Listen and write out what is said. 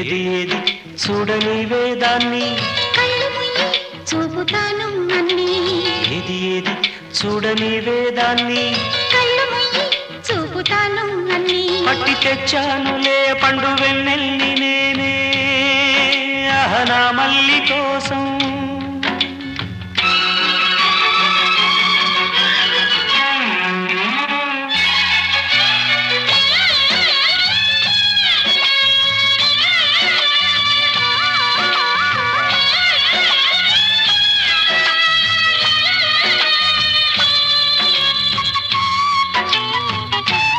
ఏది ఏది చూడని వేదాన్ని కళ్ళు మూయి చూపుతాను అన్నీ ఏది ఏది చూడని వేదాన్ని కళ్ళు మూయి చూపుతాను అన్నీ పట్టి తెచ్చానులే పండు వెన్నెల్ని